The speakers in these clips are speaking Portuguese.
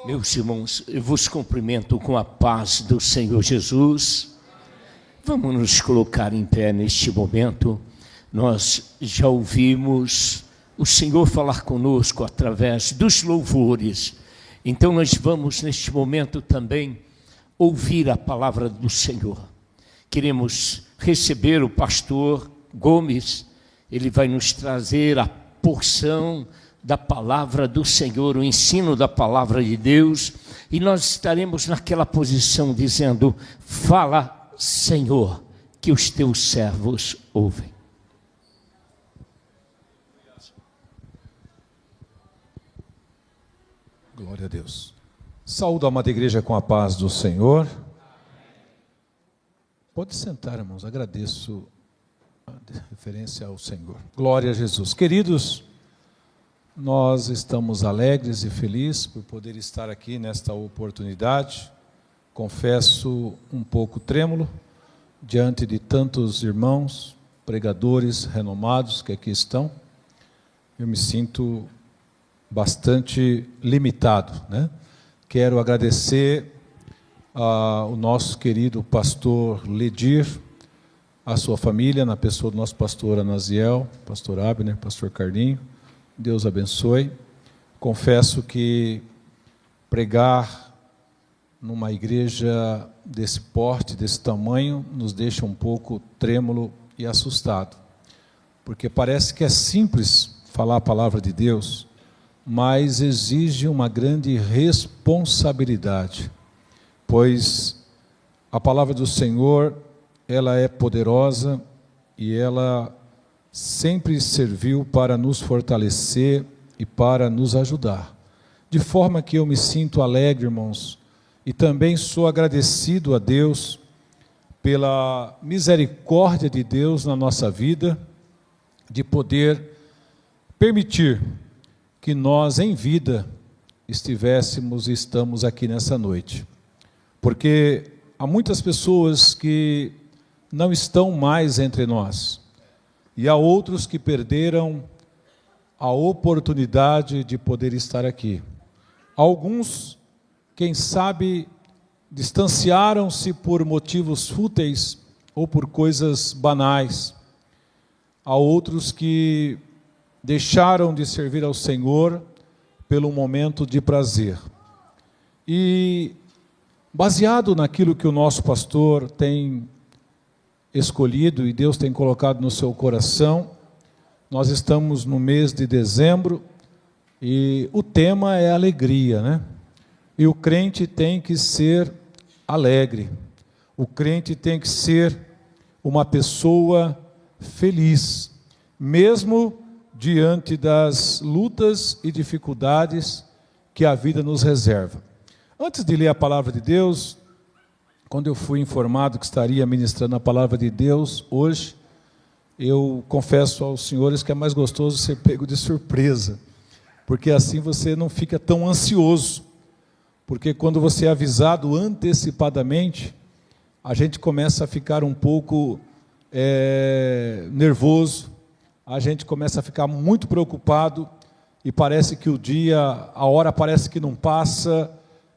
Meus irmãos, eu vos cumprimento com a paz do Senhor Jesus. Vamos nos colocar em pé neste momento. Nós já ouvimos o Senhor falar conosco através dos louvores. Então nós vamos neste momento também ouvir a palavra do Senhor. Queremos receber o pastor Gomes. Ele vai nos trazer a porção da palavra do Senhor, o ensino da palavra de Deus, e nós estaremos naquela posição dizendo: fala, Senhor, que os teus servos ouvem. Glória a Deus. Saúdo a amada igreja com a paz do Senhor. Pode sentar, irmãos, agradeço a referência ao Senhor. Glória a Jesus. Queridos, nós estamos alegres e felizes por poder estar aqui nesta oportunidade. Confesso um pouco trêmulo diante de tantos irmãos, pregadores renomados que aqui estão. Eu me sinto bastante limitado, né? Quero agradecer ao nosso querido pastor Ledir, a sua família, na pessoa do nosso pastor Anaziel, pastor Abner, pastor Carlinho. Deus abençoe. Confesso que pregar numa igreja desse porte, desse tamanho, nos deixa um pouco trêmulo e assustado, porque parece que é simples falar a palavra de Deus, mas exige uma grande responsabilidade, pois a palavra do Senhor, ela é poderosa e ela sempre serviu para nos fortalecer e para nos ajudar. De forma que eu me sinto alegre, irmãos, e também sou agradecido a Deus pela misericórdia de Deus na nossa vida, de poder permitir que nós em vida estivéssemos e estamos aqui nessa noite. Porque há muitas pessoas que não estão mais entre nós, e há outros que perderam a oportunidade de poder estar aqui. Alguns, quem sabe, distanciaram-se por motivos fúteis ou por coisas banais. Há outros que deixaram de servir ao Senhor pelo momento de prazer. E, baseado naquilo que o nosso pastor tem escolhido e Deus tem colocado no seu coração, nós estamos no mês de dezembro e o tema é alegria, né? E o crente tem que ser alegre, o crente tem que ser uma pessoa feliz, mesmo diante das lutas e dificuldades que a vida nos reserva. Antes de ler a palavra de Deus, quando eu fui informado que estaria ministrando a palavra de Deus hoje, eu confesso aos senhores que é mais gostoso ser pego de surpresa, porque assim você não fica tão ansioso, porque quando você é avisado antecipadamente, a gente começa a ficar um pouco nervoso, a gente começa a ficar muito preocupado, e parece que o dia, a hora parece que não passa,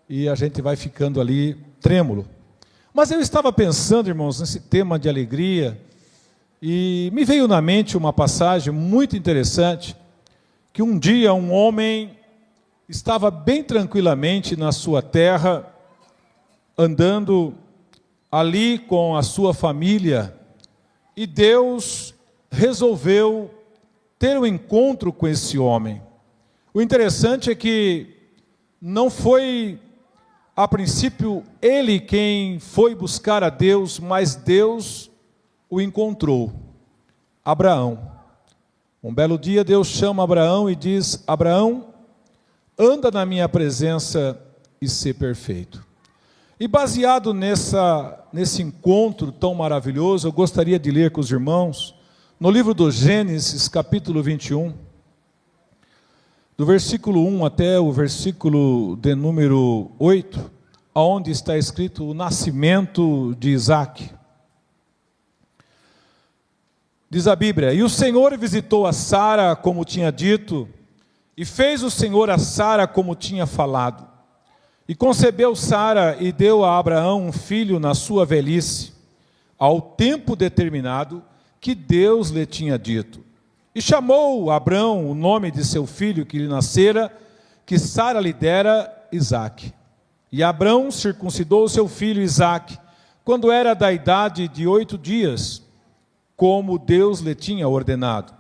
e a gente vai ficando ali trêmulo. Mas eu estava pensando, irmãos, nesse tema de alegria, e me veio na mente uma passagem muito interessante, que um dia um homem estava bem tranquilamente na sua terra, andando ali com a sua família, e Deus resolveu ter um encontro com esse homem. O interessante é que não foi a princípio ele quem foi buscar a Deus, mas Deus o encontrou. Abraão. Um belo dia Deus chama Abraão e diz: Abraão, anda na minha presença e sê perfeito. E baseado nesse encontro tão maravilhoso, eu gostaria de ler com os irmãos, no livro do Gênesis, capítulo 21, do versículo 1 até o versículo de número 8, onde está escrito o nascimento de Isaque. Diz a Bíblia: e o Senhor visitou a Sara como tinha dito, e fez o Senhor a Sara como tinha falado. E concebeu Sara e deu a Abraão um filho na sua velhice, ao tempo determinado que Deus lhe tinha dito. E chamou Abrão o nome de seu filho que lhe nascera, que Sara lhe dera, Isaque. E Abrão circuncidou seu filho Isaque, quando era da idade de 8 dias, como Deus lhe tinha ordenado.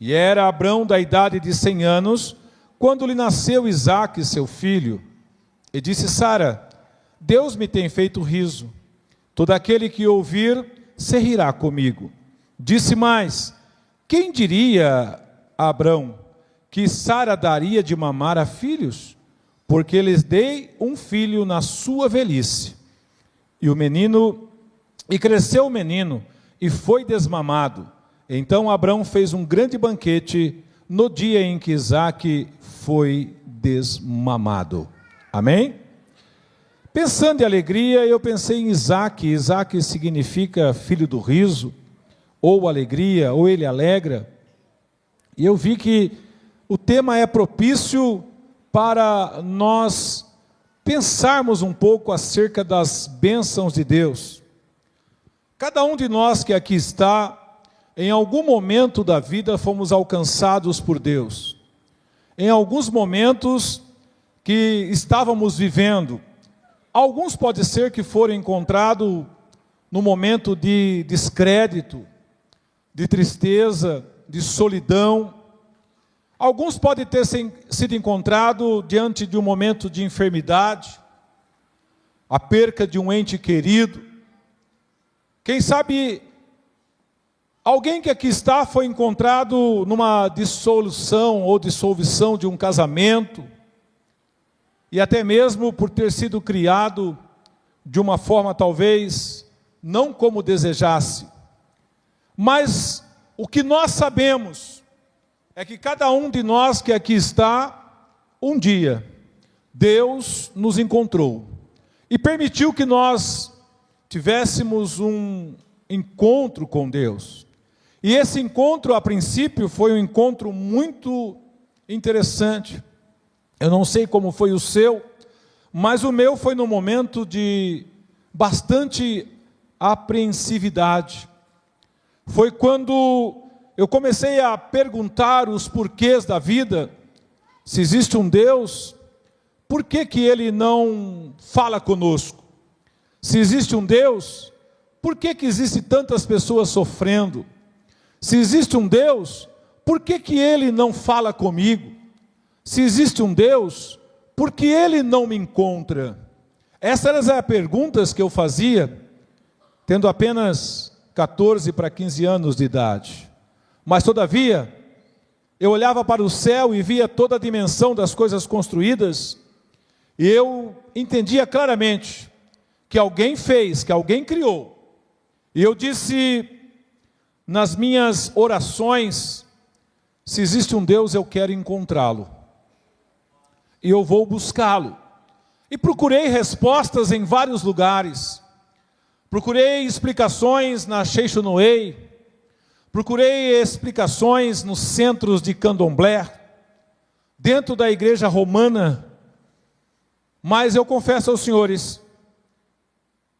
E era Abrão da idade de 100 anos, quando lhe nasceu Isaque, seu filho. E disse Sara: Deus me tem feito riso. Todo aquele que ouvir se rirá comigo. Disse mais: quem diria a Abrão que Sara daria de mamar a filhos? Porque lhes dei um filho na sua velhice. E cresceu o menino, e foi desmamado. Então Abrão fez um grande banquete no dia em que Isaque foi desmamado. Amém? Pensando em alegria, eu pensei em Isaque. Isaque significa filho do riso, ou alegria, ou ele alegra. E eu vi que o tema é propício para nós pensarmos um pouco acerca das bênçãos de Deus. Cada um de nós que aqui está, em algum momento da vida fomos alcançados por Deus. Em alguns momentos que estávamos vivendo, alguns pode ser que foram encontrados no momento de descrédito, de tristeza, de solidão. Alguns podem ter sido encontrados diante de um momento de enfermidade, a perca de um ente querido. Quem sabe alguém que aqui está foi encontrado numa dissolução ou dissolução de um casamento, e até mesmo por ter sido criado de uma forma talvez não como desejasse. Mas o que nós sabemos é que cada um de nós que aqui está, um dia, Deus nos encontrou e permitiu que nós tivéssemos um encontro com Deus. E esse encontro, a princípio, foi um encontro muito interessante. Eu não sei como foi o seu, mas o meu foi num momento de bastante apreensividade. Foi quando eu comecei a perguntar os porquês da vida. Se existe um Deus, por que que Ele não fala conosco? Se existe um Deus, por que que existem tantas pessoas sofrendo? Se existe um Deus, por que que Ele não fala comigo? Se existe um Deus, por que Ele não me encontra? Essas eram as perguntas que eu fazia, tendo apenas 14 para 15 anos de idade. Mas todavia, eu olhava para o céu e via toda a dimensão das coisas construídas, e eu entendia claramente que alguém fez, que alguém criou. E eu disse nas minhas orações: se existe um Deus, eu quero encontrá-lo. E eu vou buscá-lo. E procurei respostas em vários lugares. Procurei explicações na Sheichonoei. Procurei explicações nos centros de candomblé, dentro da igreja romana. Mas eu confesso aos senhores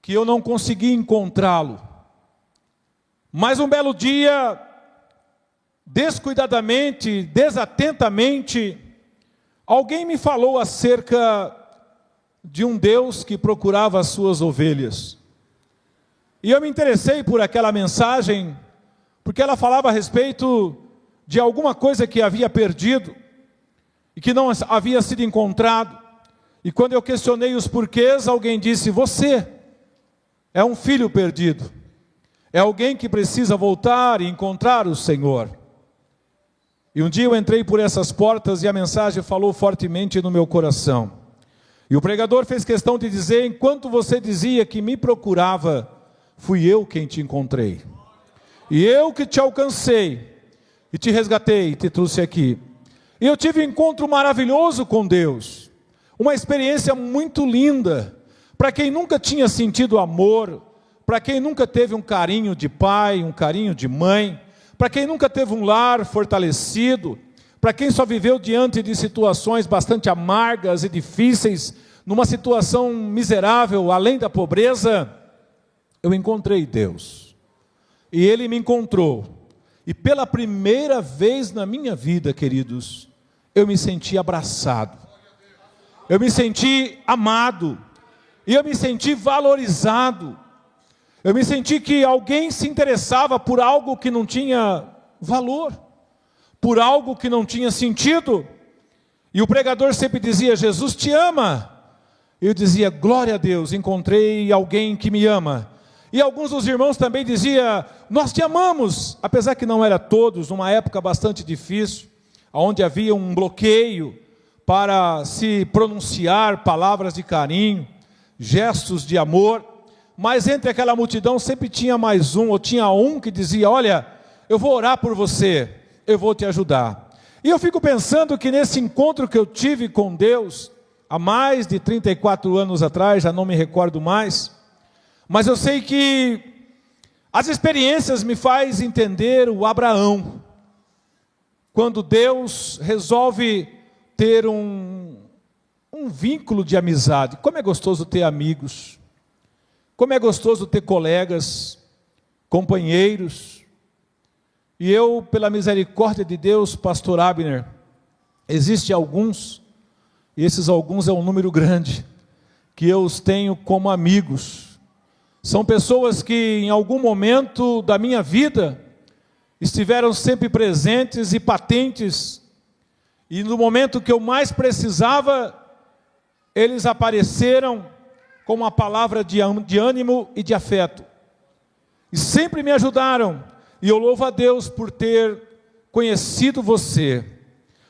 que eu não consegui encontrá-lo. Mas um belo dia, descuidadamente, desatentamente, alguém me falou acerca de um Deus que procurava as suas ovelhas. E eu me interessei por aquela mensagem, porque ela falava a respeito de alguma coisa que havia perdido, e que não havia sido encontrado. E quando eu questionei os porquês, alguém disse: você é um filho perdido. É alguém que precisa voltar e encontrar o Senhor. E um dia eu entrei por essas portas e a mensagem falou fortemente no meu coração. E o pregador fez questão de dizer: enquanto você dizia que me procurava, fui eu quem te encontrei. E eu que te alcancei, e te resgatei, e te trouxe aqui. E eu tive um encontro maravilhoso com Deus. Uma experiência muito linda. Para quem nunca tinha sentido amor, para quem nunca teve um carinho de pai, um carinho de mãe, para quem nunca teve um lar fortalecido, para quem só viveu diante de situações bastante amargas e difíceis, numa situação miserável, além da pobreza, eu encontrei Deus. E Ele me encontrou. E pela primeira vez na minha vida, queridos, eu me senti abraçado. Eu me senti amado. E eu me senti valorizado. Eu me senti que alguém se interessava por algo que não tinha valor, por algo que não tinha sentido. E o pregador sempre dizia: Jesus te ama. Eu dizia: glória a Deus, encontrei alguém que me ama. E alguns dos irmãos também diziam: nós te amamos. Apesar que não era todos, numa época bastante difícil, onde havia um bloqueio para se pronunciar palavras de carinho, gestos de amor. Mas entre aquela multidão sempre tinha mais um, ou tinha um que dizia: olha, eu vou orar por você, eu vou te ajudar. E eu fico pensando que nesse encontro que eu tive com Deus, há mais de 34 anos atrás, já não me recordo mais, mas eu sei que as experiências me fazem entender o Abraão, quando Deus resolve ter um vínculo de amizade. Como é gostoso ter amigos, como é gostoso ter colegas, companheiros. E eu, pela misericórdia de Deus, pastor Abner, existem alguns, e esses alguns é um número grande, que eu os tenho como amigos. São pessoas que em algum momento da minha vida estiveram sempre presentes e patentes, e no momento que eu mais precisava, eles apareceram com uma palavra de ânimo e de afeto. E sempre me ajudaram. E eu louvo a Deus por ter conhecido você.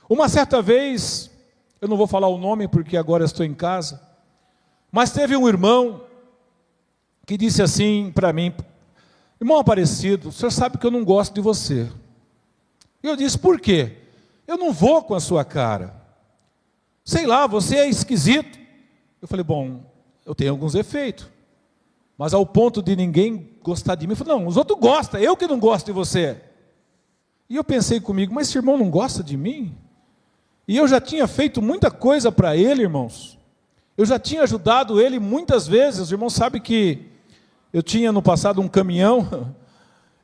Uma certa vez, eu não vou falar o nome porque agora estou em casa, mas teve um irmão que disse assim para mim: irmão Aparecido, o senhor sabe que eu não gosto de você. E eu disse: por quê? Eu não vou com a sua cara. Sei lá, você é esquisito. Eu falei: bom, eu tenho alguns efeitos, mas ao ponto de ninguém gostar de mim. Eu falei: não, os outros gostam, eu que não gosto de você. E eu pensei comigo: mas esse irmão não gosta de mim? E eu já tinha feito muita coisa para ele, irmãos. Eu já tinha ajudado ele muitas vezes. Os irmãos sabem que eu tinha no passado um caminhão,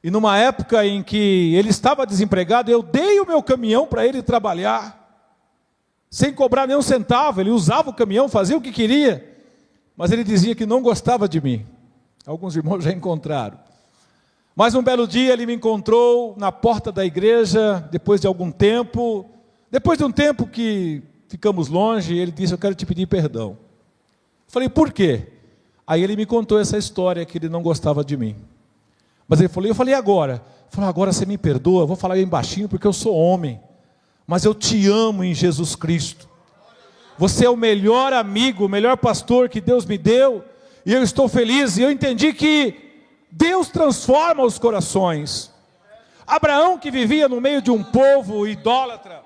e numa época em que ele estava desempregado, eu dei o meu caminhão para ele trabalhar, sem cobrar nem um centavo. Ele usava o caminhão, fazia o que queria, mas ele dizia que não gostava de mim. Alguns irmãos já encontraram. Mas um belo dia ele me encontrou na porta da igreja, depois de algum tempo, depois de um tempo que ficamos longe, ele disse: eu quero te pedir perdão. Eu falei: por quê? Aí ele me contou essa história, que ele não gostava de mim. Mas ele falou: eu falei: agora? Ele falou: agora você me perdoa, eu vou falar bem baixinho porque eu sou homem, mas eu te amo em Jesus Cristo. Você é o melhor amigo, o melhor pastor que Deus me deu, e eu estou feliz. E eu entendi que Deus transforma os corações. Abraão, que vivia no meio de um povo idólatra,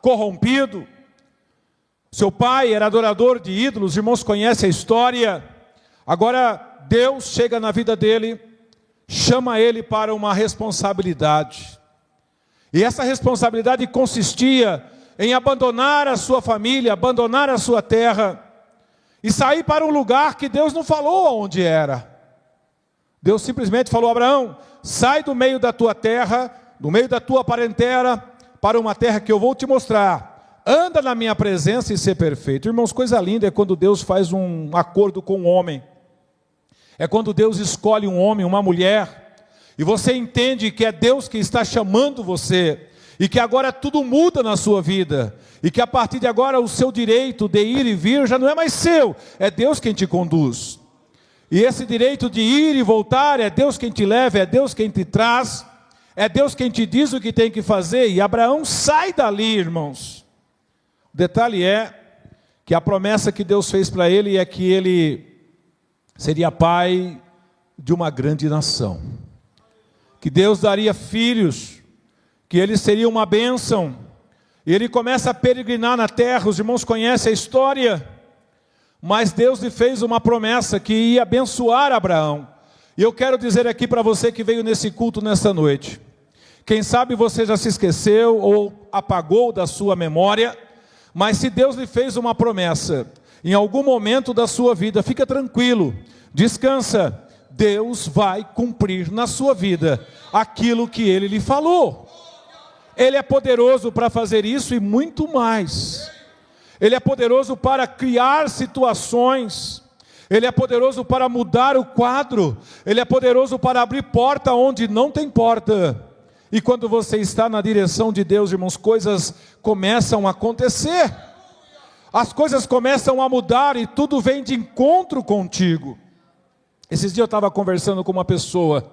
corrompido, seu pai era adorador de ídolos, os irmãos conhecem a história. Agora Deus chega na vida dele, chama ele para uma responsabilidade, e essa responsabilidade consistia em abandonar a sua família, abandonar a sua terra, e sair para um lugar que Deus não falou onde era. Deus simplesmente falou: Abraão, sai do meio da tua terra, do meio da tua parentela, para uma terra que eu vou te mostrar. Anda na minha presença e ser perfeito. Irmãos, coisa linda é quando Deus faz um acordo com um homem. É quando Deus escolhe um homem, uma mulher, e você entende que é Deus que está chamando você, e que agora tudo muda na sua vida, e que a partir de agora o seu direito de ir e vir já não é mais seu, é Deus quem te conduz. E esse direito de ir e voltar, é Deus quem te leva, é Deus quem te traz, é Deus quem te diz o que tem que fazer. E Abraão sai dali, irmãos. O detalhe é que a promessa que Deus fez para ele é que ele seria pai de uma grande nação, que Deus daria filhos, que ele seria uma bênção. E ele começa a peregrinar na terra. Os irmãos conhecem a história, mas Deus lhe fez uma promessa que ia abençoar Abraão. E eu quero dizer aqui para você que veio nesse culto nesta noite, quem sabe você já se esqueceu ou apagou da sua memória, mas se Deus lhe fez uma promessa, em algum momento da sua vida, fica tranquilo, descansa, Deus vai cumprir na sua vida aquilo que Ele lhe falou. Ele é poderoso para fazer isso e muito mais. Ele é poderoso para criar situações. Ele é poderoso para mudar o quadro. Ele é poderoso para abrir porta onde não tem porta. E quando você está na direção de Deus, irmãos, coisas começam a acontecer. As coisas começam a mudar e tudo vem de encontro contigo. Esses dias eu estava conversando com uma pessoa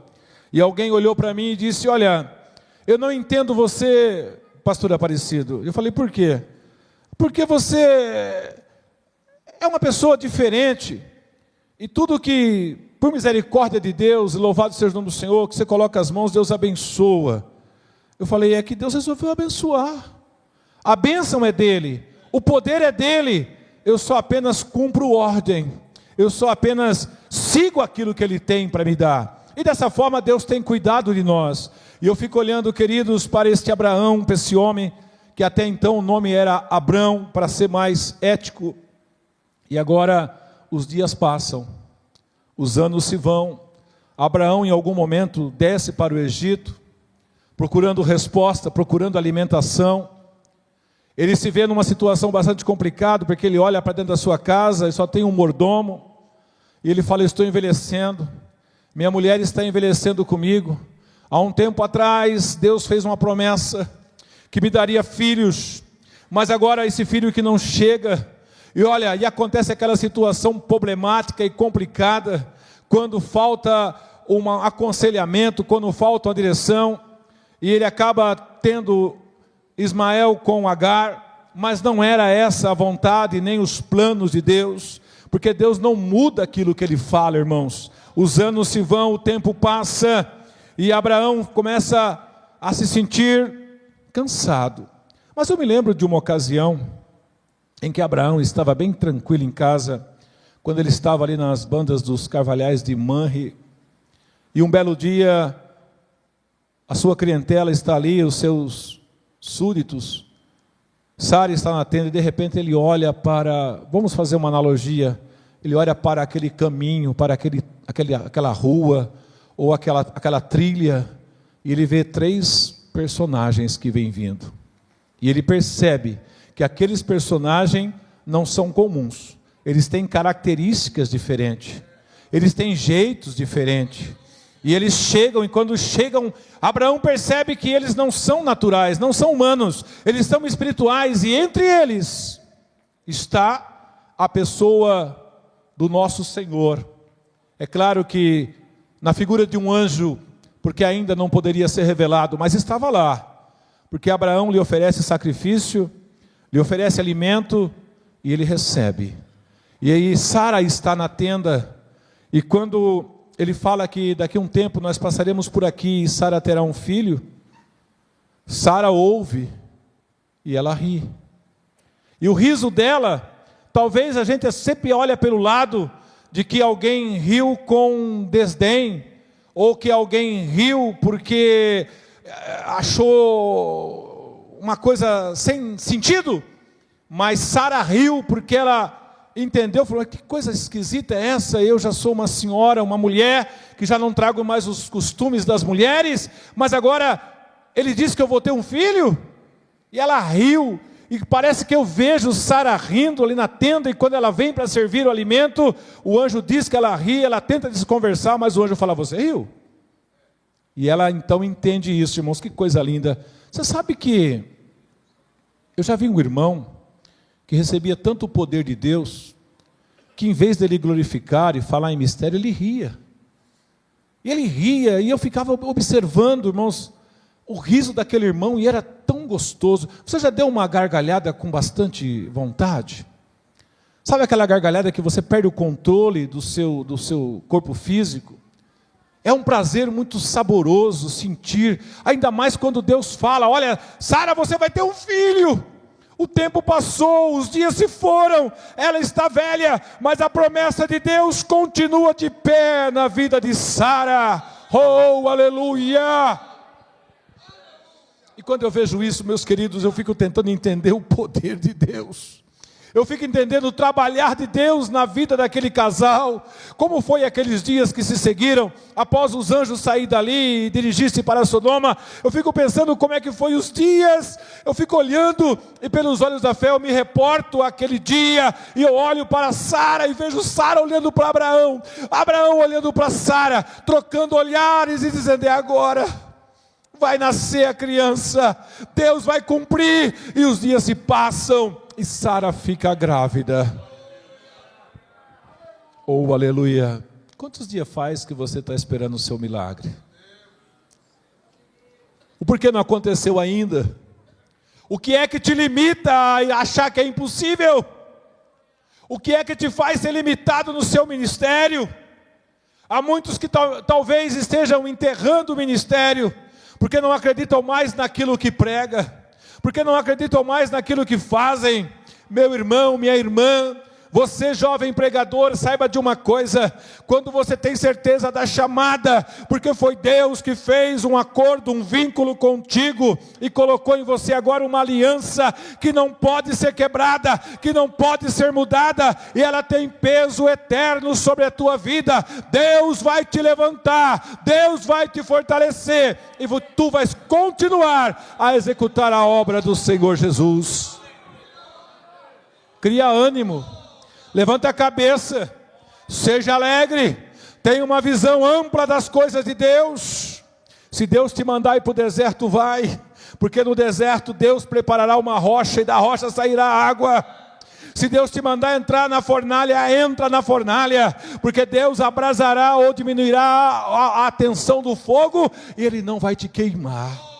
e alguém olhou para mim e disse: olha, eu não entendo você, pastor Aparecido. Eu falei: por quê? Porque você é uma pessoa diferente e tudo que, por misericórdia de Deus, louvado seja o nome do Senhor, que você coloca as mãos, Deus abençoa. Eu falei: é que Deus resolveu abençoar. A bênção é dele, o poder é dele. Eu só apenas cumpro ordem. Eu só apenas sigo aquilo que Ele tem para me dar. E dessa forma Deus tem cuidado de nós. E eu fico olhando, queridos, para este Abraão, para esse homem, que até então o nome era Abrão, para ser mais ético. E agora os dias passam, os anos se vão. Abraão em algum momento desce para o Egito, procurando resposta, procurando alimentação. Ele se vê numa situação bastante complicada, porque ele olha para dentro da sua casa e só tem um mordomo. E ele fala: estou envelhecendo, minha mulher está envelhecendo comigo. Há um tempo atrás, Deus fez uma promessa, que me daria filhos, mas agora esse filho que não chega. E olha, e acontece aquela situação problemática e complicada, quando falta um aconselhamento, quando falta uma direção, e ele acaba tendo Ismael com Agar, mas não era essa a vontade, nem os planos de Deus, porque Deus não muda aquilo que Ele fala, irmãos. Os anos se vão, o tempo passa, e Abraão começa a se sentir cansado. Mas eu me lembro de uma ocasião, em que Abraão estava bem tranquilo em casa, quando ele estava ali nas bandas dos carvalhais de Manre, e um belo dia, a sua clientela está ali, os seus súditos, Sara está na tenda e de repente ele olha para, vamos fazer uma analogia, ele olha para aquele caminho, para aquela rua, ou aquela trilha, e ele vê 3 personagens que vêm vindo, e ele percebe que aqueles personagens não são comuns, eles têm características diferentes, eles têm jeitos diferentes, e eles chegam, e quando chegam, Abraão percebe que eles não são naturais, não são humanos, eles são espirituais, e entre eles está a pessoa do nosso Senhor. É claro que na figura de um anjo, porque ainda não poderia ser revelado, mas estava lá, porque Abraão lhe oferece sacrifício, lhe oferece alimento, e ele recebe. E aí Sara está na tenda, e quando ele fala que daqui a um tempo nós passaremos por aqui e Sara terá um filho, Sara ouve e ela ri. E o riso dela, talvez a gente sempre olha pelo lado de que alguém riu com desdém, ou que alguém riu porque achou uma coisa sem sentido, mas Sara riu porque ela entendeu, falou: que coisa esquisita é essa? Eu já sou uma senhora, uma mulher, que já não trago mais os costumes das mulheres, mas agora ele disse que eu vou ter um filho? E ela riu, e parece que eu vejo Sara rindo ali na tenda, e quando ela vem para servir o alimento, o anjo diz que ela ri, ela tenta desconversar, mas o anjo fala: você riu? E ela então entende isso, irmãos, que coisa linda. Você sabe que eu já vi um irmão que recebia tanto o poder de Deus, que em vez dele glorificar e falar em mistério, ele ria. E ele ria, e eu ficava observando, irmãos, o riso daquele irmão, e era tão gostoso. Você já deu uma gargalhada com bastante vontade? Sabe aquela gargalhada que você perde o controle do seu corpo físico? É um prazer muito saboroso sentir, ainda mais quando Deus fala: olha, Sara, você vai ter um filho. O tempo passou, os dias se foram, ela está velha, mas a promessa de Deus continua de pé na vida de Sara. Oh, aleluia! E quando eu vejo isso, meus queridos, eu fico tentando entender o poder de Deus. Eu fico entendendo o trabalhar de Deus na vida daquele casal. Como foi aqueles dias que se seguiram, após os anjos saírem dali e dirigir-se para Sodoma. Eu fico pensando como é que foi os dias. Eu fico olhando e pelos olhos da fé eu me reporto àquele dia. E eu olho para Sara e vejo Sara olhando para Abraão. Abraão olhando para Sara, trocando olhares e dizendo: é agora. Vai nascer a criança. Deus vai cumprir. E os dias se passam. E Sara fica grávida. Oh, aleluia. Quantos dias faz que você está esperando o seu milagre? O porquê não aconteceu ainda? O que é que te limita a achar que é impossível? O que é que te faz ser limitado no seu ministério? Há muitos que talvez estejam enterrando o ministério, porque não acreditam mais naquilo que prega, porque não acreditam mais naquilo que fazem. Meu irmão, minha irmã, você jovem pregador, saiba de uma coisa: quando você tem certeza da chamada, porque foi Deus que fez um acordo, um vínculo contigo, e colocou em você agora uma aliança, que não pode ser quebrada, que não pode ser mudada, e ela tem peso eterno sobre a tua vida. Deus vai te levantar, Deus vai te fortalecer, e tu vais continuar a executar a obra do Senhor Jesus. Cria ânimo, levanta a cabeça, seja alegre, tenha uma visão ampla das coisas de Deus. Se Deus te mandar ir para o deserto, vai, porque no deserto Deus preparará uma rocha e da rocha sairá água. Se Deus te mandar entrar na fornalha, entra na fornalha, porque Deus abrasará ou diminuirá a tensão do fogo e Ele não vai te queimar.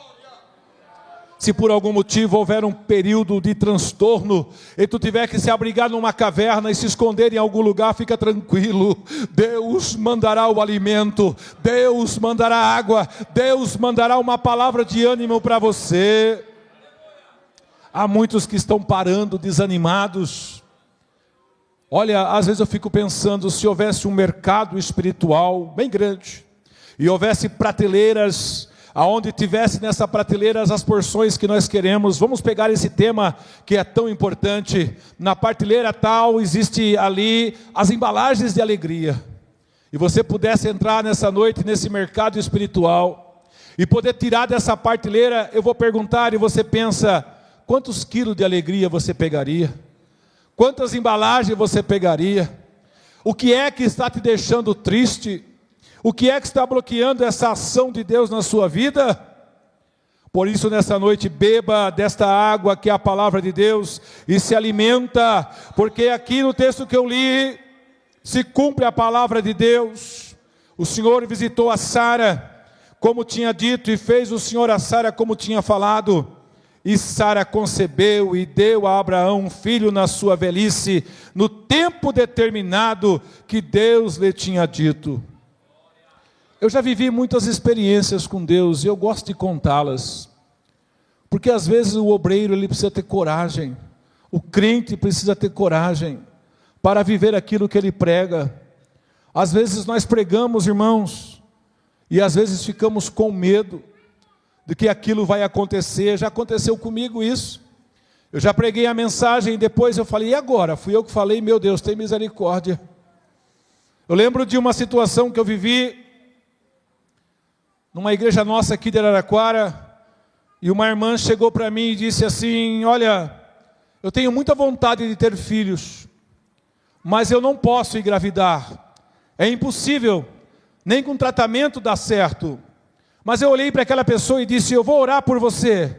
Se por algum motivo houver um período de transtorno, e tu tiver que se abrigar numa caverna e se esconder em algum lugar, fica tranquilo. Deus mandará o alimento, Deus mandará água, Deus mandará uma palavra de ânimo para você. Há muitos que estão parando, desanimados. Olha, às vezes eu fico pensando, se houvesse um mercado espiritual bem grande, e houvesse prateleiras, aonde tivesse nessa prateleiras as porções que nós queremos. Vamos pegar esse tema que é tão importante. Na prateleira tal, existe ali as embalagens de alegria. E você pudesse entrar nessa noite, nesse mercado espiritual, e poder tirar dessa prateleira, eu vou perguntar, e você pensa: quantos quilos de alegria você pegaria? Quantas embalagens você pegaria? O que é que está te deixando triste? O que é que está bloqueando essa ação de Deus na sua vida? Por isso, nessa noite, beba desta água que é a palavra de Deus e se alimenta, porque aqui no texto que eu li, se cumpre a palavra de Deus. O Senhor visitou a Sara, como tinha dito, e fez o Senhor a Sara como tinha falado. E Sara concebeu e deu a Abraão um filho na sua velhice, no tempo determinado que Deus lhe tinha dito. Eu já vivi muitas experiências com Deus e eu gosto de contá-las, porque às vezes o obreiro ele precisa ter coragem, o crente precisa ter coragem para viver aquilo que ele prega. Às vezes nós pregamos, irmãos, e às vezes ficamos com medo de que aquilo vai acontecer. Já aconteceu comigo isso. Eu já preguei a mensagem e depois eu falei: e agora? Fui eu que falei, meu Deus, tem misericórdia. Eu lembro de uma situação que eu vivi numa igreja nossa aqui de Araraquara, e uma irmã chegou para mim e disse assim: olha, eu tenho muita vontade de ter filhos, mas eu não posso engravidar, é impossível, nem com tratamento dá certo. Mas eu olhei para aquela pessoa e disse: eu vou orar por você,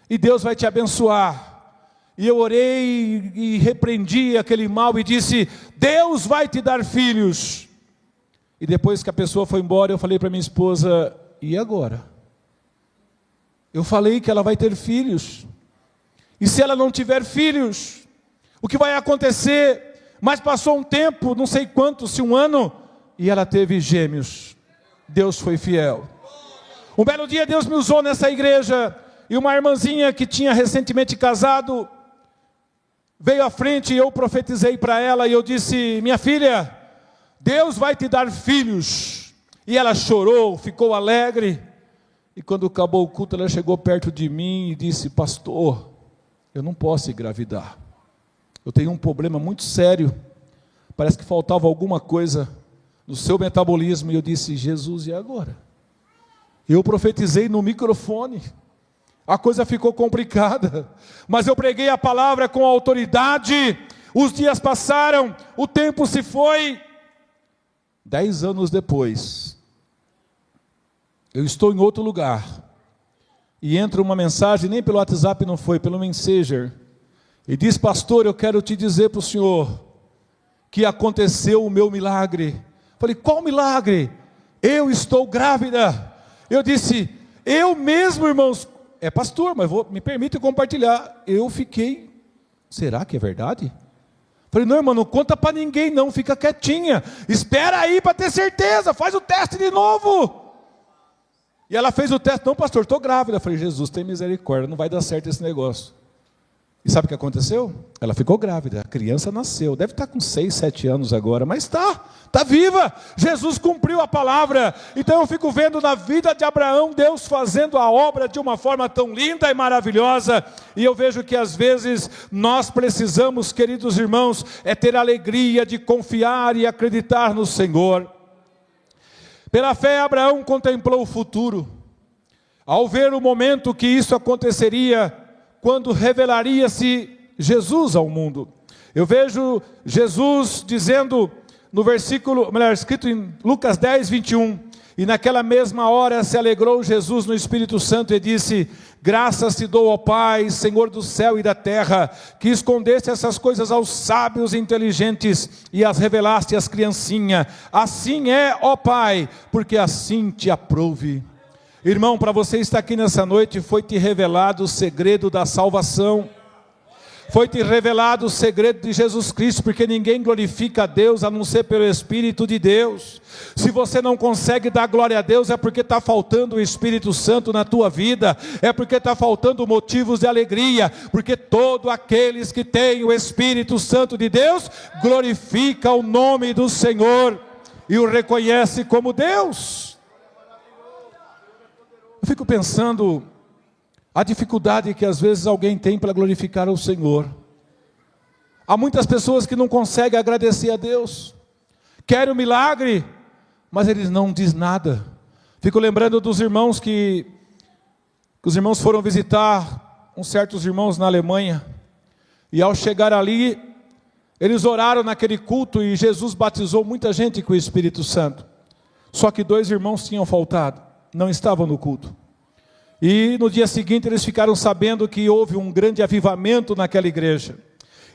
e Deus vai te abençoar. E eu orei e repreendi aquele mal e disse: Deus vai te dar filhos. E depois que a pessoa foi embora, eu falei para minha esposa: e agora? Eu falei que ela vai ter filhos, e se ela não tiver filhos, o que vai acontecer? Mas passou um tempo, não sei quanto, se um ano, e ela teve gêmeos. Deus foi fiel. Um belo dia Deus me usou nessa igreja, e uma irmãzinha que tinha recentemente casado, veio à frente e eu profetizei para ela, e eu disse: minha filha, Deus vai te dar filhos. E ela chorou, ficou alegre, e quando acabou o culto, ela chegou perto de mim e disse: pastor, eu não posso engravidar. eu tenho um problema muito sério, parece que faltava alguma coisa no seu metabolismo. E eu disse: Jesus, e agora? Eu profetizei no microfone, a coisa ficou complicada, mas eu preguei a palavra com autoridade. Os dias passaram, o tempo se foi. 10 anos depois, eu estou em outro lugar, e entra uma mensagem, nem pelo WhatsApp não foi, pelo Messenger, e diz: pastor, eu quero te dizer para o senhor, que aconteceu o meu milagre. Falei: qual milagre? Eu estou grávida. Eu disse: eu mesmo, irmãos, é pastor, mas me permite compartilhar. Eu fiquei: será que é verdade? Falei: não, irmão, não conta para ninguém não, fica quietinha, espera aí para ter certeza, faz o teste de novo. E ela fez o teste: não, pastor, estou grávida. Falei: Jesus, tem misericórdia, não vai dar certo esse negócio. E sabe o que aconteceu? Ela ficou grávida, a criança nasceu, deve estar com 6, 7 anos agora, mas está viva. Jesus cumpriu a palavra. Então eu fico vendo na vida de Abraão, Deus fazendo a obra de uma forma tão linda e maravilhosa. E eu vejo que às vezes nós precisamos, queridos irmãos, ter alegria de confiar e acreditar no Senhor. Pela fé, Abraão contemplou o futuro, ao ver o momento que isso aconteceria, quando revelaria-se Jesus ao mundo. Eu vejo Jesus dizendo no versículo, melhor, escrito em Lucas 10, 21, e naquela mesma hora se alegrou Jesus no Espírito Santo e disse: graças te dou, ó Pai, Senhor do céu e da terra, que escondeste essas coisas aos sábios e inteligentes e as revelaste às criancinhas. Assim é, ó Pai, porque assim te aprouve. Irmão, para você estar aqui nessa noite, foi te revelado o segredo da salvação. Foi te revelado o segredo de Jesus Cristo, porque ninguém glorifica a Deus a não ser pelo Espírito de Deus. Se você não consegue dar glória a Deus, é porque está faltando o Espírito Santo na tua vida, é porque está faltando motivos de alegria, porque todos aqueles que têm o Espírito Santo de Deus, glorifica o nome do Senhor, e o reconhece como Deus. Eu fico pensando a dificuldade que às vezes alguém tem para glorificar o Senhor. Há muitas pessoas que não conseguem agradecer a Deus, querem o milagre, mas eles não dizem nada. Fico lembrando dos irmãos que os irmãos foram visitar uns certos irmãos na Alemanha, e ao chegar ali, eles oraram naquele culto e Jesus batizou muita gente com o Espírito Santo. Só que 2 irmãos tinham faltado, não estavam no culto. E no dia seguinte eles ficaram sabendo que houve um grande avivamento naquela igreja.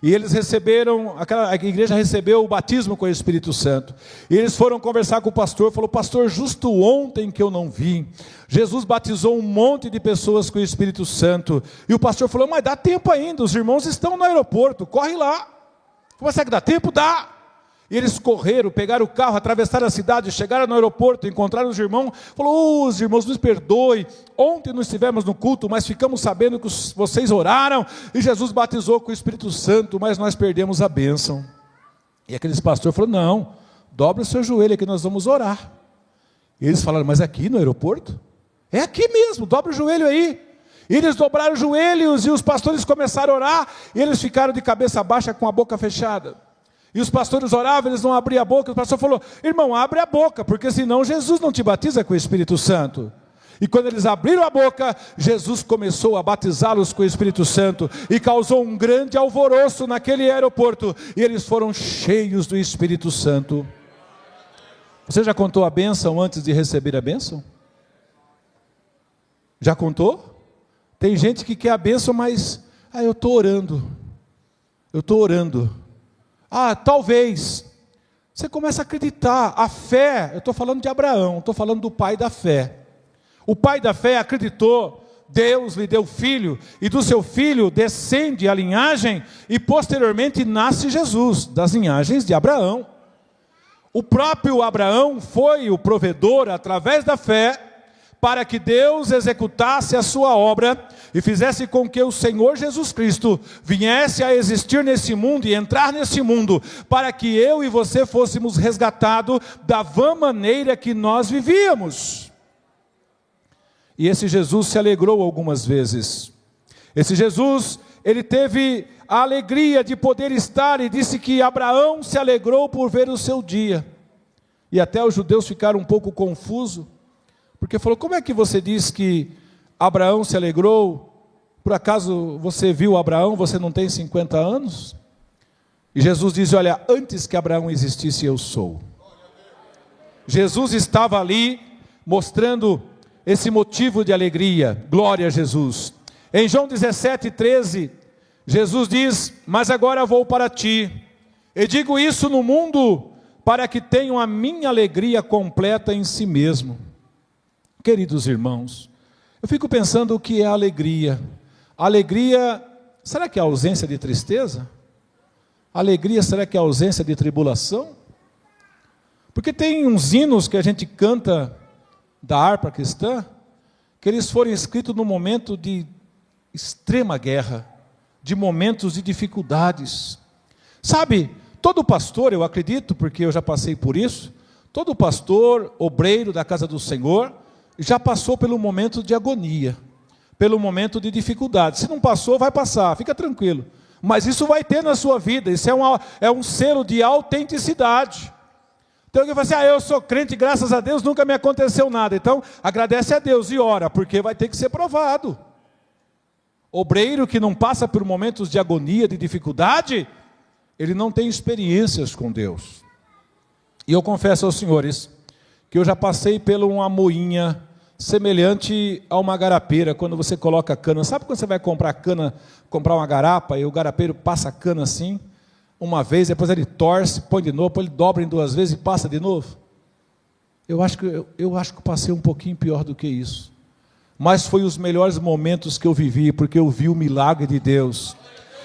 E eles a igreja recebeu o batismo com o Espírito Santo. E eles foram conversar com o pastor, falou: pastor, justo ontem que eu não vim, Jesus batizou um monte de pessoas com o Espírito Santo. E o pastor falou: mas dá tempo ainda, os irmãos estão no aeroporto, corre lá. Será que dá tempo? Dá. E eles correram, pegaram o carro, atravessaram a cidade, chegaram no aeroporto, encontraram os irmãos, falou: os irmãos, nos perdoem, ontem não estivemos no culto, mas ficamos sabendo que vocês oraram, e Jesus batizou com o Espírito Santo, mas nós perdemos a bênção. E aqueles pastores falaram: não, dobra o seu joelho que nós vamos orar. E eles falaram: mas aqui no aeroporto? É aqui mesmo, dobra o joelho aí. E eles dobraram os joelhos, e os pastores começaram a orar, e eles ficaram de cabeça baixa com a boca fechada. E os pastores oravam, eles não abriam a boca. O pastor falou: irmão, abre a boca, porque senão Jesus não te batiza com o Espírito Santo. E quando eles abriram a boca, Jesus começou a batizá-los com o Espírito Santo, e causou um grande alvoroço naquele aeroporto, e eles foram cheios do Espírito Santo. Você já contou a bênção antes de receber a bênção? Já contou? Tem gente que quer a bênção, mas eu estou orando. Talvez. Você começa a acreditar. A fé, eu estou falando de Abraão, estou falando do pai da fé. O pai da fé acreditou, Deus lhe deu filho, e do seu filho descende a linhagem, e posteriormente nasce Jesus, das linhagens de Abraão. O próprio Abraão foi o provedor, através da fé, para que Deus executasse a sua obra e fizesse com que o Senhor Jesus Cristo viesse a existir nesse mundo e entrar nesse mundo, para que eu e você fôssemos resgatados da vã maneira que nós vivíamos. E esse Jesus se alegrou algumas vezes. Esse Jesus, ele teve a alegria de poder estar, e disse que Abraão se alegrou por ver o seu dia. E até os judeus ficaram um pouco confusos, porque falou: como é que você diz que Abraão se alegrou? Por acaso você viu Abraão, você não tem 50 anos? E Jesus diz: olha, antes que Abraão existisse, eu sou. Jesus estava ali, mostrando esse motivo de alegria. Glória a Jesus. Em João 17:13, Jesus diz: mas agora vou para ti, e digo isso no mundo, para que tenham a minha alegria completa em si mesmo. Queridos irmãos, eu fico pensando o que é alegria. Alegria, será que é a ausência de tristeza? Alegria, será que é a ausência de tribulação? Porque tem uns hinos que a gente canta da harpa cristã, que eles foram escritos num momento de extrema guerra, de momentos de dificuldades. Sabe, todo pastor, eu acredito, porque eu já passei por isso, todo pastor, obreiro da casa do Senhor, já passou pelo momento de agonia, pelo momento de dificuldade. Se não passou, vai passar, fica tranquilo. Mas isso vai ter na sua vida, isso é um selo de autenticidade. Então alguém fala assim: eu sou crente, graças a Deus nunca me aconteceu nada. Então agradece a Deus e ora, porque vai ter que ser provado. Obreiro que não passa por momentos de agonia, de dificuldade, ele não tem experiências com Deus. E eu confesso aos senhores que eu já passei por uma moinha semelhante a uma garapeira, quando você coloca cana. Sabe quando você vai comprar cana, comprar uma garapa, e o garapeiro passa a cana assim, uma vez, depois ele torce, põe de novo, depois ele dobra em 2 vezes e passa de novo? Eu acho que passei um pouquinho pior do que isso. Mas foi os melhores momentos que eu vivi, porque eu vi o milagre de Deus.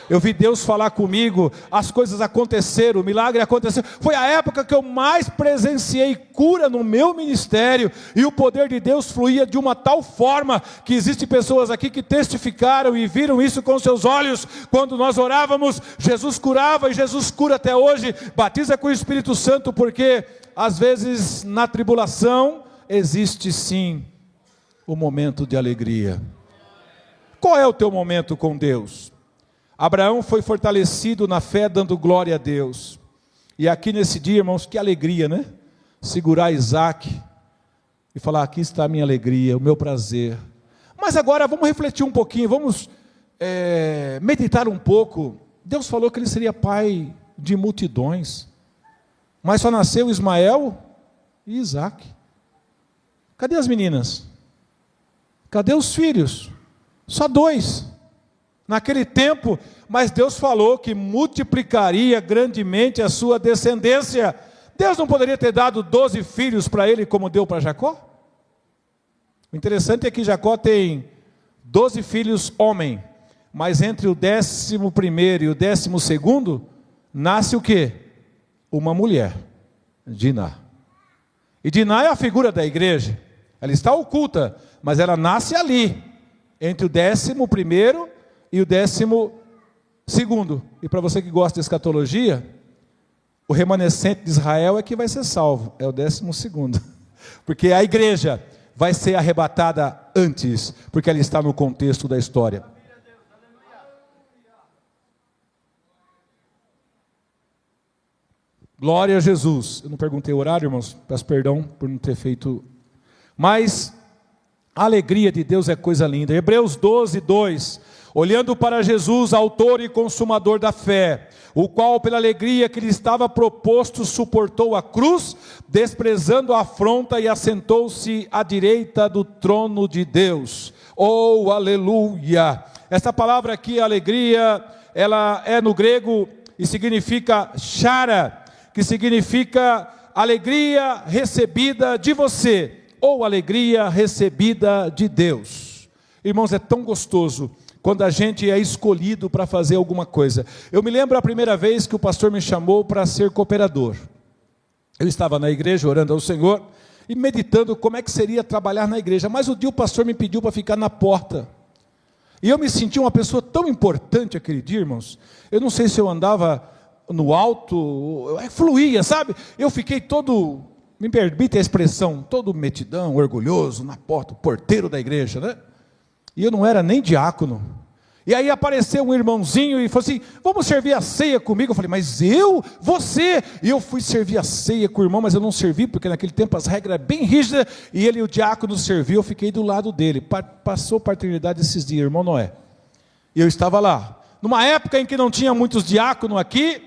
Eu vi Deus falar comigo, as coisas aconteceram, o milagre aconteceu. Foi a época que eu mais presenciei cura no meu ministério, e o poder de Deus fluía de uma tal forma, que existem pessoas aqui que testificaram e viram isso com seus olhos. Quando nós orávamos, Jesus curava, e Jesus cura até hoje, batiza com o Espírito Santo, porque às vezes na tribulação existe sim o momento de alegria. Qual é o teu momento com Deus? Abraão foi fortalecido na fé, dando glória a Deus. E aqui nesse dia, irmãos, que alegria, né? Segurar Isaac e falar: aqui está a minha alegria, o meu prazer. Mas agora vamos refletir um pouquinho, vamos meditar um pouco. Deus falou que ele seria pai de multidões, mas só nasceu Ismael e Isaac. Cadê as meninas? Cadê os filhos? Só 2. Naquele tempo, mas Deus falou que multiplicaria grandemente a sua descendência. Deus não poderia ter dado 12 filhos para ele, como deu para Jacó? O interessante é que Jacó tem 12 filhos homem, mas entre o 11º e o 12º, nasce o quê? Uma mulher, Diná. E Diná é a figura da igreja, ela está oculta, mas ela nasce ali, entre o 11º e o 12º. E para você que gosta de escatologia, o remanescente de Israel é que vai ser salvo, é o 12º, porque a igreja vai ser arrebatada antes, porque ela está no contexto da história. Glória a Jesus. Eu não perguntei o horário, irmãos, peço perdão por não ter feito, mas a alegria de Deus é coisa linda. Hebreus 12:2, olhando para Jesus, autor e consumador da fé, o qual pela alegria que lhe estava proposto, suportou a cruz, desprezando a afronta, e assentou-se à direita do trono de Deus. Oh, aleluia! Esta palavra aqui, alegria, ela é no grego e significa chara, que significa alegria recebida de você, ou alegria recebida de Deus. Irmãos, é tão gostoso quando a gente é escolhido para fazer alguma coisa. Eu me lembro a primeira vez que o pastor me chamou para ser cooperador. Eu estava na igreja orando ao Senhor e meditando como é que seria trabalhar na igreja, mas o dia o pastor me pediu para ficar na porta. E eu me senti uma pessoa tão importante aquele dia, irmãos. Eu não sei se eu andava no alto, fluía, sabe? Eu fiquei todo, me permite a expressão, todo metidão, orgulhoso, na porta, o porteiro da igreja, né? E eu não era nem diácono. E aí apareceu um irmãozinho e falou assim: vamos servir a ceia comigo. Eu falei: mas você? E eu fui servir a ceia com o irmão, mas eu não servi, porque naquele tempo as regras eram bem rígidas, e ele, o diácono, serviu, eu fiquei do lado dele. Passou paternidade esses dias, irmão Noé. E eu estava lá. Numa época em que não tinha muitos diáconos aqui,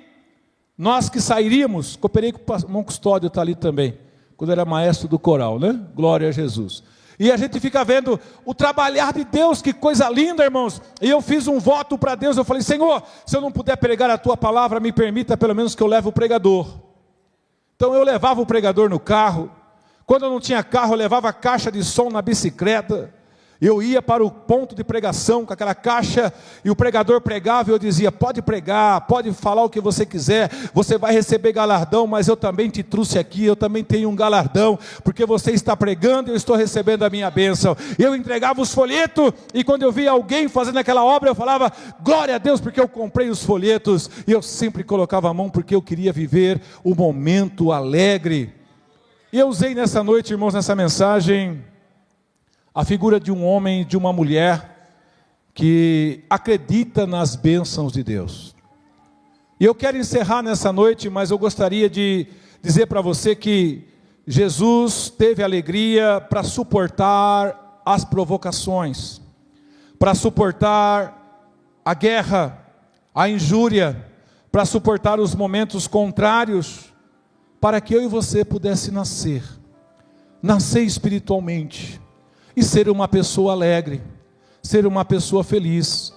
nós que sairíamos, cooperei com o irmão Custódio, está ali também, quando era maestro do coral, né? Glória a Jesus. E a gente fica vendo o trabalhar de Deus, que coisa linda, irmãos. E eu fiz um voto para Deus, eu falei: Senhor, se eu não puder pregar a tua palavra, me permita pelo menos que eu leve o pregador. Então eu levava o pregador no carro. Quando eu não tinha carro, eu levava a caixa de som na bicicleta. Eu ia para o ponto de pregação com aquela caixa, e o pregador pregava, e eu dizia: pode pregar, pode falar o que você quiser, você vai receber galardão, mas eu também te trouxe aqui, eu também tenho um galardão, porque você está pregando e eu estou recebendo a minha bênção. Eu entregava os folhetos, e quando eu via alguém fazendo aquela obra, eu falava: glória a Deus, porque eu comprei os folhetos, e eu sempre colocava a mão, porque eu queria viver o momento alegre. E eu usei nessa noite, irmãos, nessa mensagem, a figura de um homem e de uma mulher que acredita nas bênçãos de Deus. E eu quero encerrar nessa noite, mas eu gostaria de dizer para você que Jesus teve alegria para suportar as provocações, para suportar a guerra, a injúria, para suportar os momentos contrários, para que eu e você pudesse nascer espiritualmente, e ser uma pessoa alegre, ser uma pessoa feliz.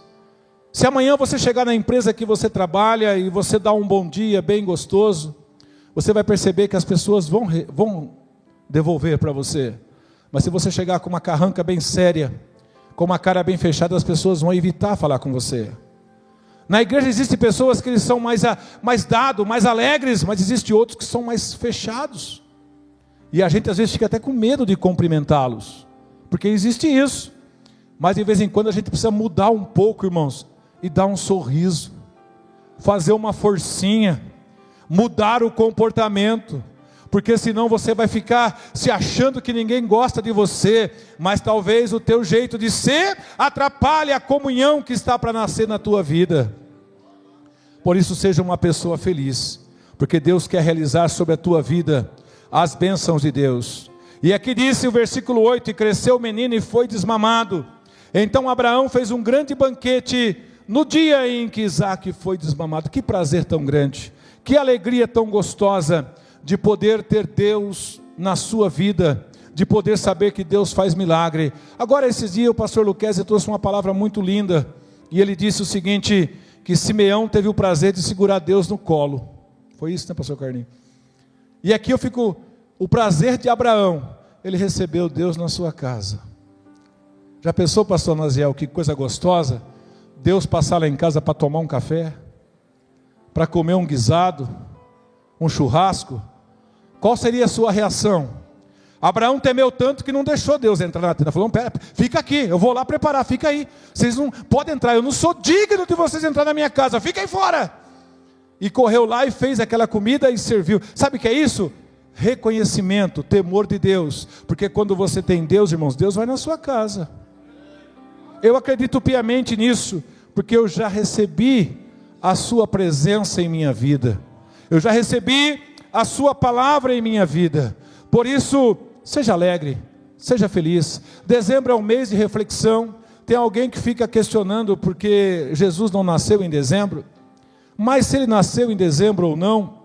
Se amanhã você chegar na empresa que você trabalha e você dá um bom dia bem gostoso, você vai perceber que as pessoas vão devolver para você. Mas se você chegar com uma carranca bem séria, com uma cara bem fechada, as pessoas vão evitar falar com você. Na igreja existem pessoas que eles são mais dados, mais alegres, mas existem outros que são mais fechados. E a gente às vezes fica até com medo de cumprimentá-los, porque existe isso. Mas de vez em quando a gente precisa mudar um pouco, irmãos, e dar um sorriso, fazer uma forcinha, mudar o comportamento, porque senão você vai ficar se achando que ninguém gosta de você, mas talvez o teu jeito de ser atrapalhe a comunhão que está para nascer na tua vida. Por isso seja uma pessoa feliz, porque Deus quer realizar sobre a tua vida as bênçãos de Deus. E aqui disse o versículo 8: e cresceu o menino e foi desmamado. Então Abraão fez um grande banquete no dia em que Isaque foi desmamado. Que prazer tão grande, que alegria tão gostosa de poder ter Deus na sua vida, de poder saber que Deus faz milagre. Agora esses dias o pastor Luquezzi trouxe uma palavra muito linda, e ele disse o seguinte, que Simeão teve o prazer de segurar Deus no colo. Foi isso, né, pastor Carlinhos? E aqui eu fico, o prazer de Abraão, ele recebeu Deus na sua casa. Já pensou, pastor Naziel, que coisa gostosa, Deus passar lá em casa para tomar um café, para comer um guisado, um churrasco? Qual seria a sua reação? Abraão temeu tanto que não deixou Deus entrar na tenda. Falou: pera, fica aqui, eu vou lá preparar, fica aí. Vocês não podem entrar, eu não sou digno de vocês entrar na minha casa, fica aí fora. E correu lá e fez aquela comida e serviu. Sabe o que é isso? Reconhecimento, temor de Deus. Porque quando você tem Deus, irmãos, Deus vai na sua casa. Eu acredito piamente nisso, porque eu já recebi a sua presença em minha vida. Eu já recebi a sua palavra em minha vida. Por isso, seja alegre, seja feliz. Dezembro é um mês de reflexão. Tem alguém que fica questionando porque Jesus não nasceu em dezembro. Mas se ele nasceu em dezembro ou não,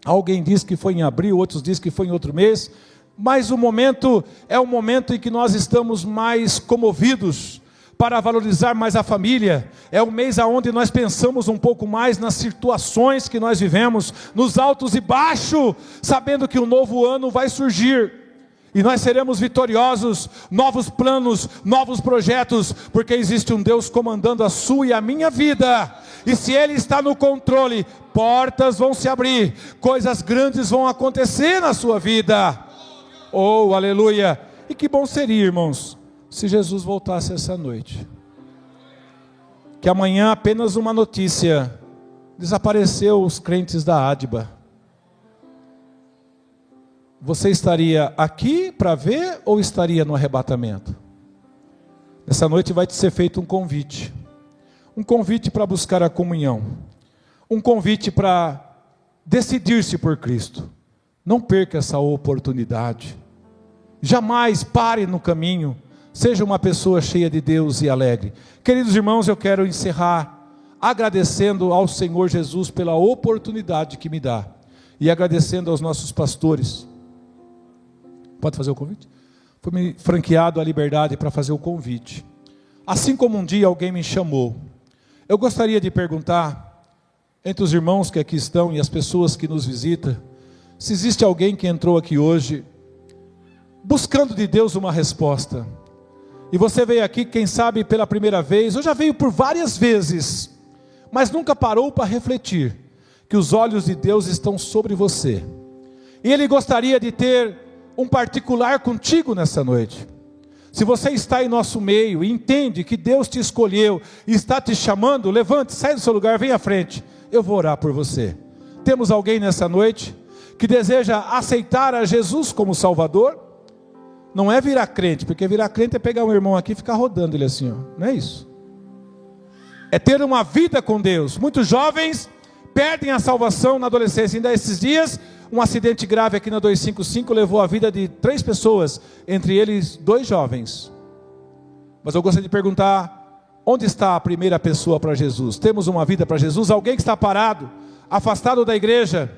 alguém diz que foi em abril, outros dizem que foi em outro mês. Mas o momento é o momento em que nós estamos mais comovidos para valorizar mais a família. É o mês onde nós pensamos um pouco mais nas situações que nós vivemos, nos altos e baixos, sabendo que um novo ano vai surgir, e nós seremos vitoriosos, novos planos, novos projetos, porque existe um Deus comandando a sua e a minha vida, e se Ele está no controle, portas vão se abrir, coisas grandes vão acontecer na sua vida. Oh, aleluia! E que bom seria, irmãos, se Jesus voltasse essa noite, que amanhã apenas uma notícia: desapareceu os crentes da Adba. Você estaria aqui para ver ou estaria no arrebatamento? Essa noite vai te ser feito um convite. um convite para buscar a comunhão, um convite para decidir-se por Cristo. Não perca essa oportunidade. Jamais pare no caminho. Seja uma pessoa cheia de Deus e alegre. Queridos irmãos, eu quero encerrar agradecendo ao Senhor Jesus pela oportunidade que me dá. E agradecendo aos nossos pastores. Pode fazer o convite? Foi me franqueado a liberdade para fazer o convite. Assim como um dia alguém me chamou, eu gostaria de perguntar, entre os irmãos que aqui estão e as pessoas que nos visitam, se existe alguém que entrou aqui hoje, buscando de Deus uma resposta, e você veio aqui, quem sabe pela primeira vez, ou já veio por várias vezes, mas nunca parou para refletir, que os olhos de Deus estão sobre você, e Ele gostaria de ter um particular contigo nessa noite. Se você está em nosso meio e entende que Deus te escolheu e está te chamando, levante, sai do seu lugar, vem à frente, eu vou orar por você. Temos alguém nessa noite que deseja aceitar a Jesus como Salvador? Não é virar crente, porque virar crente é pegar um irmão aqui e ficar rodando ele assim, ó. Não é isso. É ter uma vida com Deus. Muitos jovens perdem a salvação na adolescência. Ainda esses dias, um acidente grave aqui na 255 levou a vida de 3 pessoas, entre eles 2 jovens. Mas eu gostaria de perguntar, onde está a primeira pessoa para Jesus? Temos uma vida para Jesus? Alguém que está parado, afastado da igreja,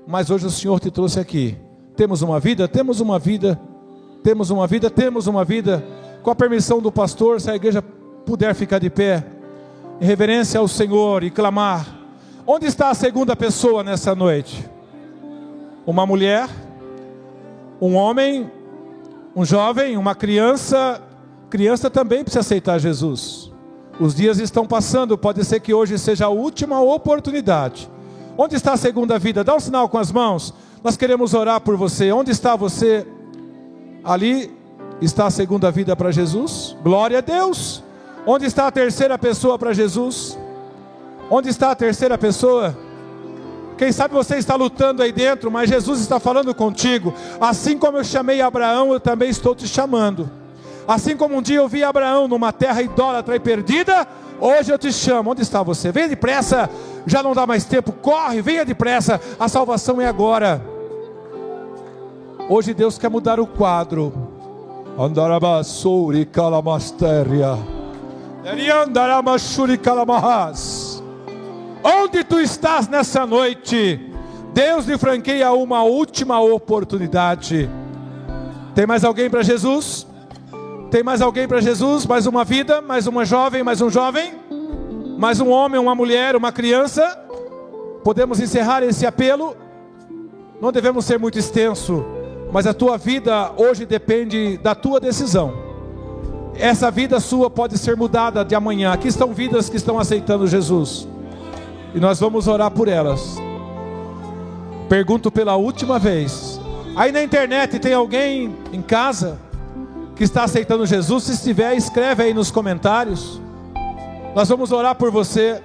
mas hoje o Senhor te trouxe aqui. Temos uma vida? Temos uma vida. Temos uma vida? Temos uma vida. Com a permissão do pastor, se a igreja puder ficar de pé, em reverência ao Senhor e clamar. Onde está a segunda pessoa nessa noite? Uma mulher, um homem, um jovem, uma criança. Criança também precisa aceitar Jesus. Os dias estão passando, pode ser que hoje seja a última oportunidade. Onde está a segunda vida? Dá um sinal com as mãos. Nós queremos orar por você. Onde está você? Ali está a segunda vida para Jesus. Glória a Deus. Onde está a terceira pessoa para Jesus? Onde está a terceira pessoa? Quem sabe você está lutando aí dentro, mas Jesus está falando contigo. Assim como eu chamei Abraão, eu também estou te chamando. Assim como um dia eu vi Abraão numa terra idólatra e perdida, hoje eu te chamo. Onde está você? Venha depressa, já não dá mais tempo. Corre, venha depressa, a salvação é agora. Hoje Deus quer mudar o quadro. Andarabassuri calamasteria. Eriandaramashuri calamahas. Onde tu estás nessa noite? Deus lhe franqueia uma última oportunidade. Tem mais alguém para Jesus? Tem mais alguém para Jesus? Mais uma vida? Mais uma jovem? Mais um jovem? Mais um homem? Uma mulher? Uma criança? Podemos encerrar esse apelo? Não devemos ser muito extenso, mas a tua vida hoje depende da tua decisão. Essa vida sua pode ser mudada de amanhã. Aqui estão vidas que estão aceitando Jesus, e nós vamos orar por elas. Pergunto pela última vez, aí na internet tem alguém em casa que está aceitando Jesus? Se estiver, escreve aí nos comentários. Nós vamos orar por você.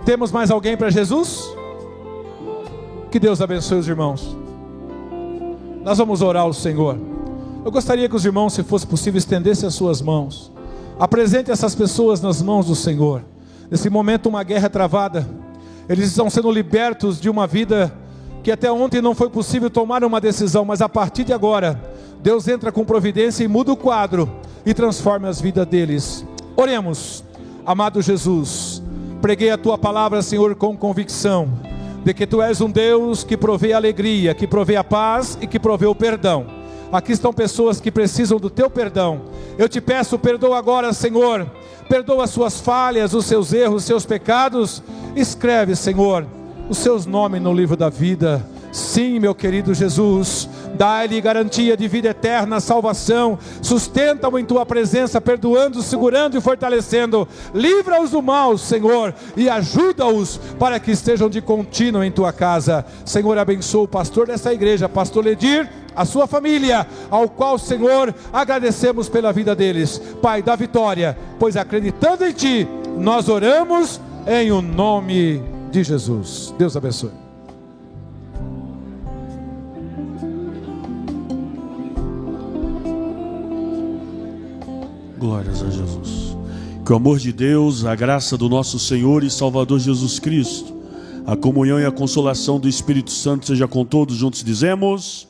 Temos mais alguém para Jesus? Que Deus abençoe os irmãos. Nós vamos orar ao Senhor. Eu gostaria que os irmãos, se fosse possível, estendessem as suas mãos. Apresente essas pessoas nas mãos do Senhor. Nesse momento uma guerra travada. Eles estão sendo libertos de uma vida que até ontem não foi possível tomar uma decisão, mas a partir de agora Deus entra com providência e muda o quadro e transforma as vidas deles. Oremos. Amado Jesus, preguei a tua palavra, Senhor, com convicção de que tu és um Deus que provê alegria, que provê a paz e que provê o perdão. Aqui estão pessoas que precisam do teu perdão. Eu te peço, perdoa agora, Senhor. Perdoa as suas falhas, os seus erros, os seus pecados. Escreve, Senhor, os seus nomes no livro da vida. Sim, meu querido Jesus, dá-lhe garantia de vida eterna, salvação. Sustenta-o em tua presença, perdoando, segurando e fortalecendo. Livra-os do mal, Senhor, e ajuda-os para que estejam de contínuo em tua casa. Senhor, abençoa o pastor dessa igreja, pastor Ledir, a sua família, ao qual, Senhor, agradecemos pela vida deles. Pai, dá vitória, pois acreditando em ti, nós oramos em o nome de Jesus. Deus abençoe. Glórias a Jesus. Que o amor de Deus, a graça do nosso Senhor e Salvador Jesus Cristo, a comunhão e a consolação do Espírito Santo seja com todos juntos, dizemos...